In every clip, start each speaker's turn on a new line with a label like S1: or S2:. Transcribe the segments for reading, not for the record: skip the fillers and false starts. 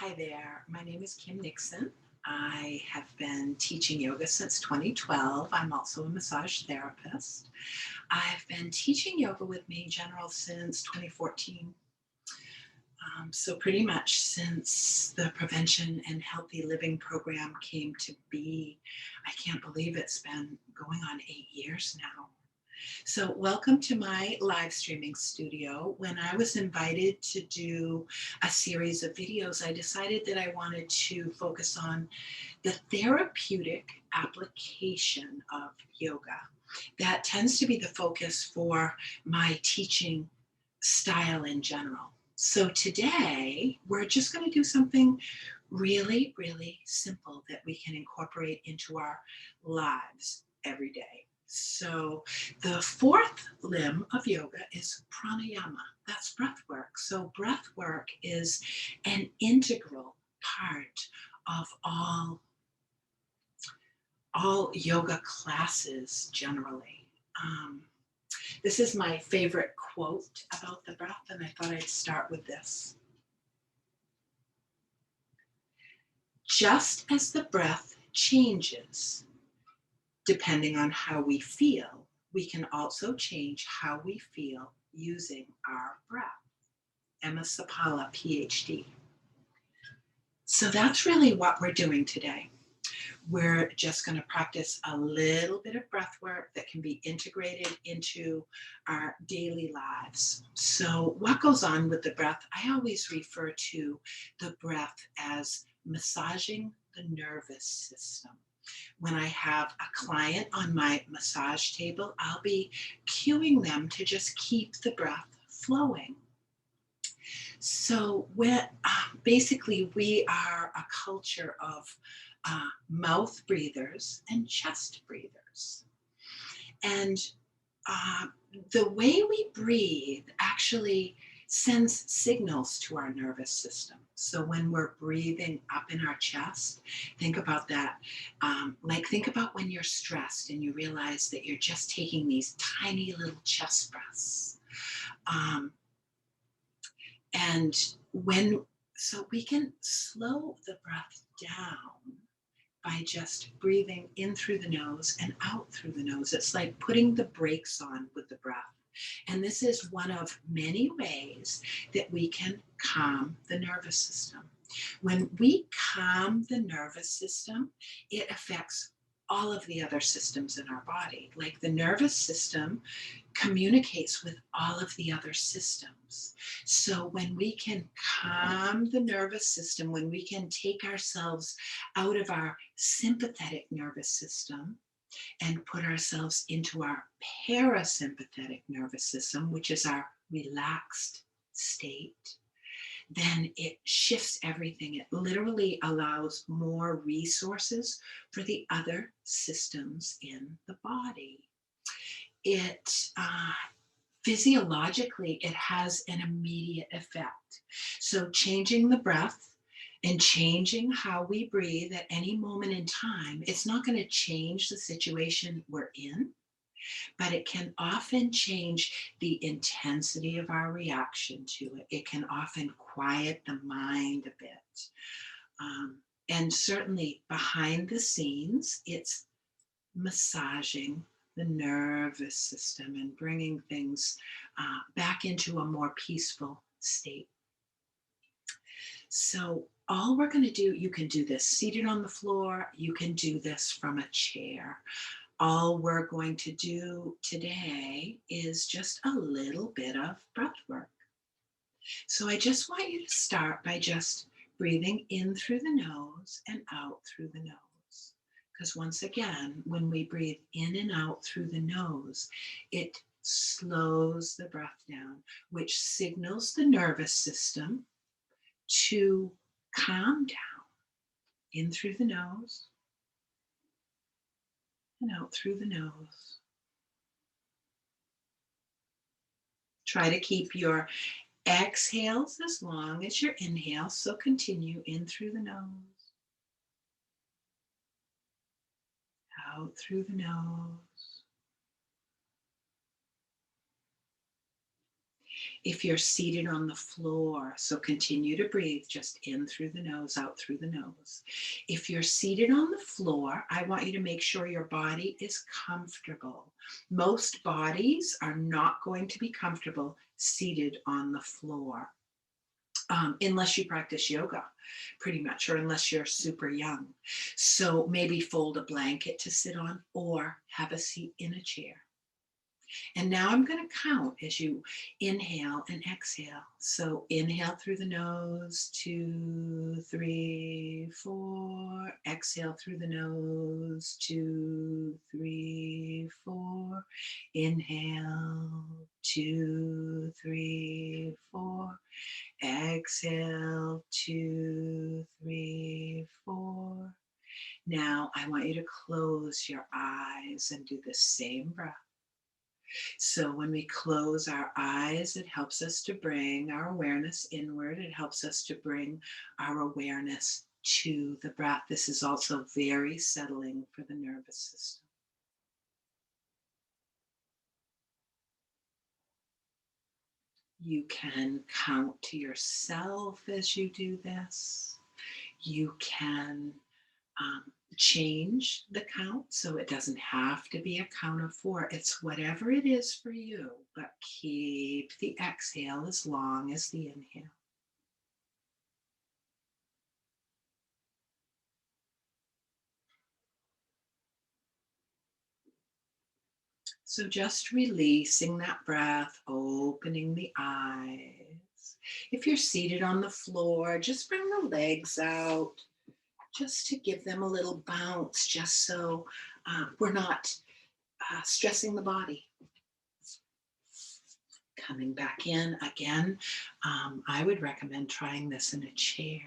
S1: Hi there. My name is Kim Nixon. I have been teaching yoga since 2012. I'm also a massage therapist. I've been teaching yoga with MaineGeneral since 2014. So pretty much since the Prevention and Healthy Living program came to be. I can't believe it's been going on 8 years now. So, welcome to my live streaming studio. When I was invited to do a series of videos, I decided that I wanted to focus on the therapeutic application of yoga. That tends to be the focus for my teaching style in general. So, today we're just going to do something really, really simple that we can incorporate into our lives every day. So, the fourth limb of yoga is pranayama. That's breath work. So, breath work is an integral part of all yoga classes generally. This is my favorite quote about the breath, and I thought I'd start with this. Just as the breath changes depending on how we feel, we can also change how we feel using our breath. Emma Sapala, PhD. So that's really what we're doing today. We're just going to practice a little bit of breath work that can be integrated into our daily lives. So what goes on with the breath? I always refer to the breath as massaging the nervous system. When I have a client on my massage table, I'll be cueing them to just keep the breath flowing. So basically, we are a culture of mouth breathers and chest breathers. And the way we breathe actually sends signals to our nervous system. So when we're breathing up in our chest, think about that. Think about when you're stressed and you realize that you're just taking these tiny little chest breaths. So we can slow the breath down by just breathing in through the nose and out through the nose. It's like putting the brakes on with the breath. And this is one of many ways that we can calm the nervous system. When we calm the nervous system, it affects all of the other systems in our body. Like the nervous system communicates with all of the other systems. So when we can calm the nervous system, when we can take ourselves out of our sympathetic nervous system and put ourselves into our parasympathetic nervous system, which is our relaxed state, then it shifts everything. It literally allows more resources for the other systems in the body. Physiologically, it has an immediate effect. So changing the breath and changing how we breathe at any moment in time, it's not going to change the situation we're in, but it can often change the intensity of our reaction to it. It can often quiet the mind a bit. And certainly behind the scenes, it's massaging the nervous system and bringing things back into a more peaceful state. So all we're going to do, you can do this seated on the floor, you can do this from a chair. All we're going to do today is just a little bit of breath work. So I just want you to start by just breathing in through the nose and out through the nose. Because once again, when we breathe in and out through the nose, it slows the breath down, which signals the nervous system to calm down. In through the nose and out through the nose. Try to keep your exhales as long as your inhales, so continue in through the nose, out through the nose. If you're seated on the floor, so continue to breathe just in through the nose, out through the nose. If you're seated on the floor, I want you to make sure your body is comfortable. Most bodies are not going to be comfortable seated on the floor. Unless you practice yoga, pretty much, or unless you're super young. So maybe fold a blanket to sit on or have a seat in a chair. And now I'm going to count as you inhale and exhale. So inhale through the nose, 2, 3, 4. Exhale through the nose, 2, 3, 4. Inhale, 2, 3, 4. Exhale, 2, 3, 4. Now I want you to close your eyes and do the same breath. So when we close our eyes, it helps us to bring our awareness inward. It helps us to bring our awareness to the breath. This is also very settling for the nervous system. You can count to yourself as you do this. You can change the count, so it doesn't have to be a count of 4. It's whatever it is for you, but keep the exhale as long as the inhale. So just releasing that breath, opening the eyes. If you're seated on the floor, just bring the legs out, just to give them a little bounce, just so we're not stressing the body. Coming back in again, I would recommend trying this in a chair.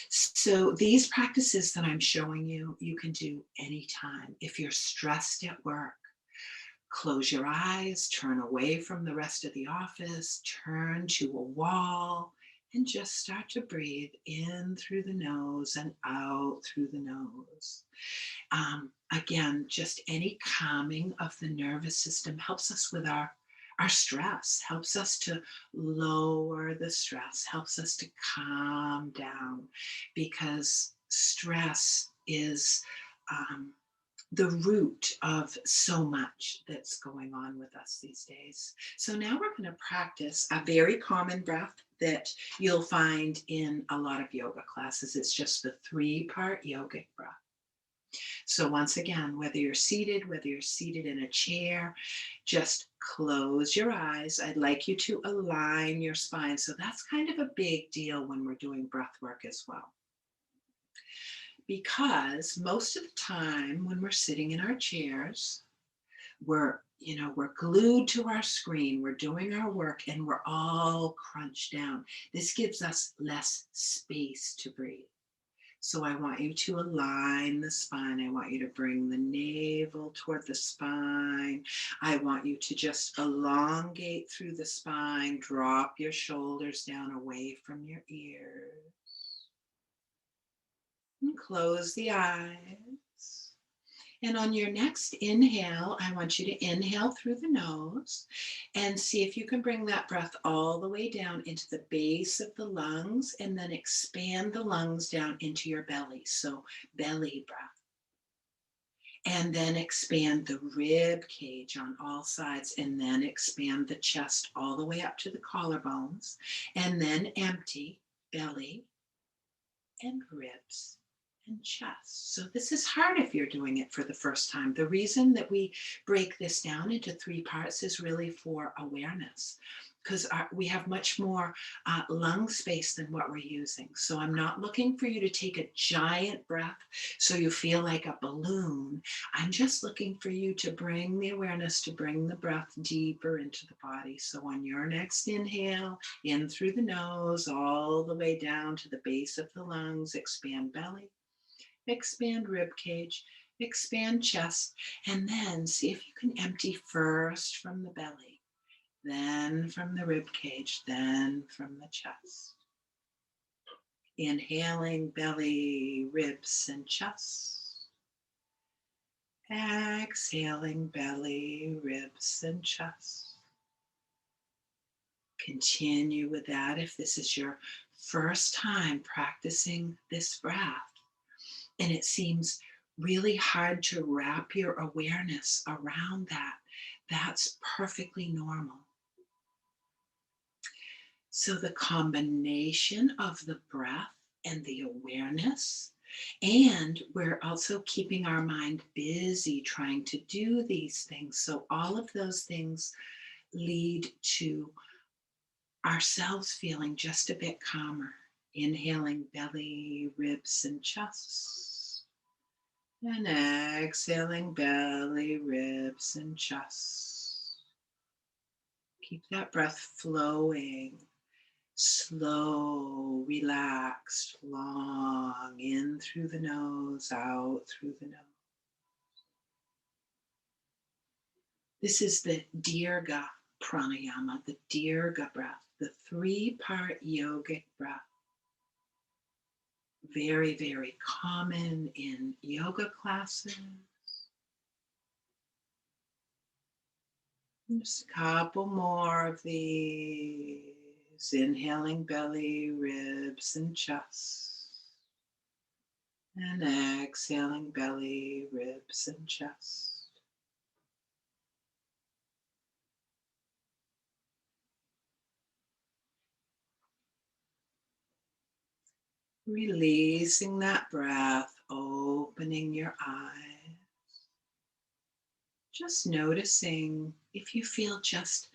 S1: So these practices that I'm showing you, you can do anytime. If you're stressed at work, close your eyes, turn away from the rest of the office, turn to a wall, and just start to breathe in through the nose and out through the nose. Again, just any calming of the nervous system helps us with our stress, helps us to lower the stress, helps us to calm down, because stress is the root of so much that's going on with us these days. So now we're going to practice a very common breath that you'll find in a lot of yoga classes. It's just the 3-part yogic breath. So once again, whether you're seated in a chair, just close your eyes. I'd like you to align your spine. So that's kind of a big deal when we're doing breath work as well. Because most of the time when we're sitting in our chairs, we're glued to our screen, we're doing our work, and we're all crunched down. This gives us less space to breathe. So I want you to align the spine. I want you to bring the navel toward the spine. I want you to just elongate through the spine, drop your shoulders down away from your ears. And close the eyes. And on your next inhale, I want you to inhale through the nose and see if you can bring that breath all the way down into the base of the lungs, and then expand the lungs down into your belly. So belly breath. And then expand the rib cage on all sides, and then expand the chest all the way up to the collarbones, and then empty belly and ribs and chest. So this is hard if you're doing it for the first time. The reason that we break this down into 3 parts is really for awareness, because we have much more lung space than what we're using. So I'm not looking for you to take a giant breath so you feel like a balloon. I'm just looking for you to bring the awareness, to bring the breath deeper into the body. So on your next inhale, in through the nose, all the way down to the base of the lungs, expand belly, expand rib cage, expand chest, and then see if you can empty first from the belly, then from the rib cage, then from the chest. Inhaling belly, ribs, and chest. Exhaling belly, ribs, and chest. Continue with that if this is your first time practicing this breath and it seems really hard to wrap your awareness around that. That's perfectly normal. So the combination of the breath and the awareness, and we're also keeping our mind busy trying to do these things. So all of those things lead to ourselves feeling just a bit calmer. Inhaling belly, ribs, and chest. And exhaling belly, ribs, and chest. Keep that breath flowing. Slow, relaxed, long, in through the nose, out through the nose. This is the Dirga pranayama, the Dirga breath, the three-part yogic breath. Very, very common in yoga classes. Just a couple more of these. Inhaling belly, ribs, and chest. And exhaling belly, ribs, and chest. Releasing that breath, opening your eyes. Just noticing if you feel just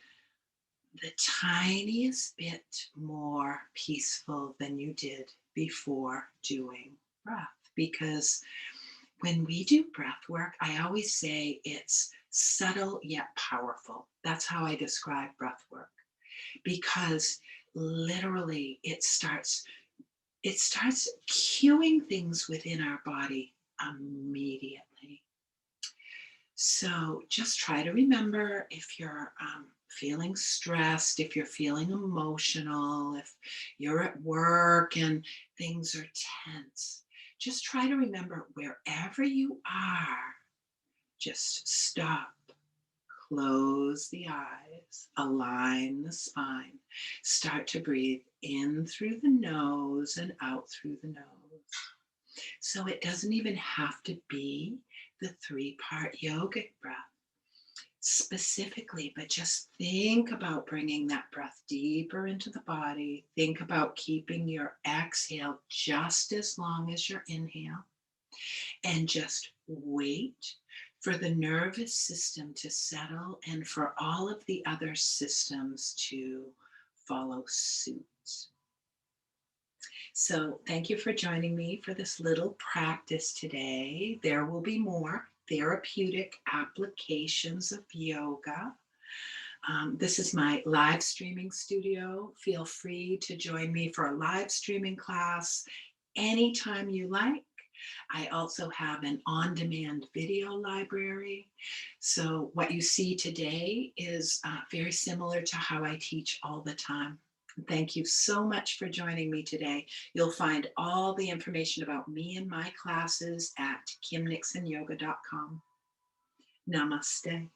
S1: the tiniest bit more peaceful than you did before doing breath. Because when we do breath work, I always say it's subtle yet powerful. That's how I describe breath work. Because literally it starts cueing things within our body immediately. So just try to remember if you're feeling stressed, if you're feeling emotional, if you're at work and things are tense, just try to remember wherever you are, just stop, close the eyes, align the spine, start to breathe in through the nose and out through the nose. So it doesn't even have to be the three-part yogic breath specifically, but just think about bringing that breath deeper into the body. Think about keeping your exhale just as long as your inhale, and just wait for the nervous system to settle and for all of the other systems to follow suit. So thank you for joining me for this little practice today. There will be more therapeutic applications of yoga. This is my live streaming studio. Feel free to join me for a live streaming class anytime you like. I also have an on-demand video library. So what you see today is very similar to how I teach all the time. Thank you so much for joining me today. You'll find all the information about me and my classes at kimnixonyoga.com. Namaste.